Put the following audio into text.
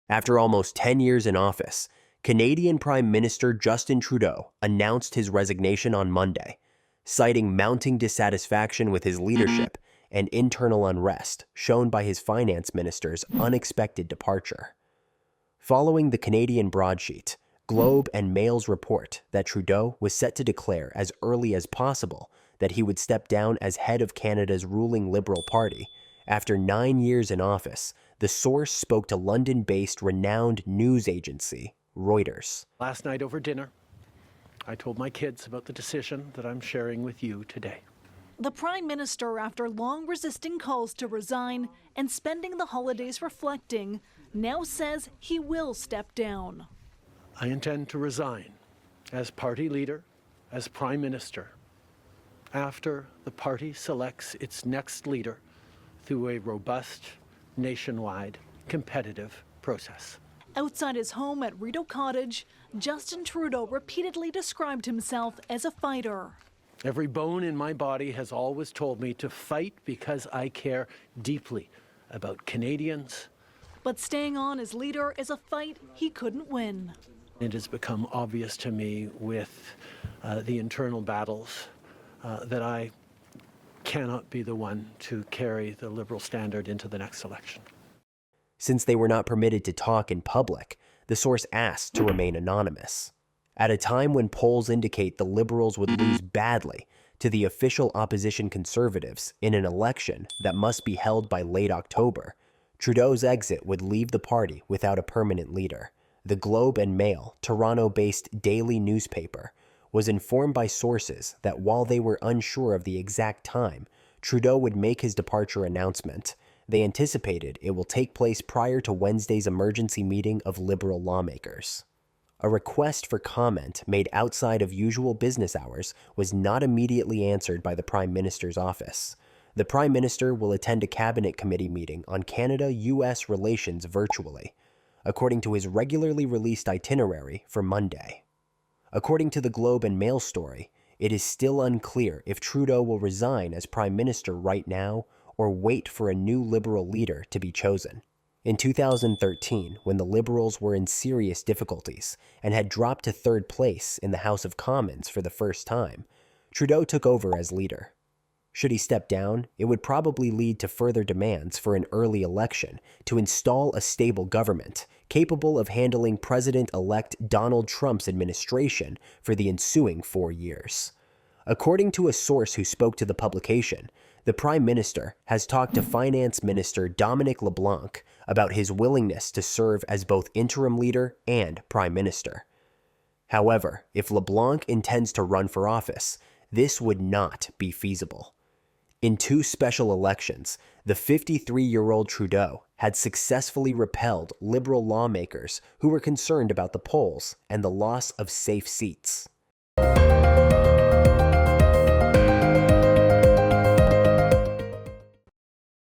After almost 10 years in office, Canadian Prime Minister Justin Trudeau announced his resignation on Monday, citing mounting dissatisfaction with his leadership and internal unrest shown by his finance minister's unexpected departure. Following the Canadian Broadsheet, Globe and Mail's report that Trudeau was set to declare as early as possible that he would step down as head of Canada's ruling Liberal Party, after 9 years in office, the source spoke to London-based renowned news agency Reuters. Last night over dinner, I told my kids about the decision that I'm sharing with you today. The Prime Minister, after long resisting calls to resign and spending the holidays reflecting, now says he will step down. I intend to resign as party leader, as Prime Minister, after the party selects its next leader through a robust, nationwide, competitive process. Outside his home at Rideau Cottage, Justin Trudeau repeatedly described himself as a fighter. Every bone in my body has always told me to fight because I care deeply about Canadians. But staying on as leader is a fight he couldn't win. It has become obvious to me with the internal battles that I cannot be the one to carry the Liberal standard into the next election. Since they were not permitted to talk in public, the source asked to remain anonymous. At a time when polls indicate the Liberals would lose badly to the official opposition Conservatives in an election that must be held by late October, Trudeau's exit would leave the party without a permanent leader. The Globe and Mail, Toronto-based daily newspaper, was informed by sources that while they were unsure of the exact time Trudeau would make his departure announcement, they anticipated it will take place prior to Wednesday's emergency meeting of Liberal lawmakers. A request for comment made outside of usual business hours was not immediately answered by the Prime Minister's office. The Prime Minister will attend a Cabinet Committee meeting on Canada-US relations virtually, according to his regularly released itinerary for Monday. According to the Globe and Mail story, it is still unclear if Trudeau will resign as Prime Minister right now or wait for a new Liberal leader to be chosen. In 2013, when the Liberals were in serious difficulties and had dropped to third place in the House of Commons for the first time, Trudeau took over as leader. Should he step down, it would probably lead to further demands for an early election to install a stable government capable of handling President-elect Donald Trump's administration for the ensuing 4 years. According to a source who spoke to the publication, the Prime Minister has talked to Finance Minister Dominic LeBlanc about his willingness to serve as both interim leader and Prime Minister. However, if LeBlanc intends to run for office, this would not be feasible. In 2 special elections, the 53-year-old Trudeau had successfully repelled Liberal lawmakers who were concerned about the polls and the loss of safe seats.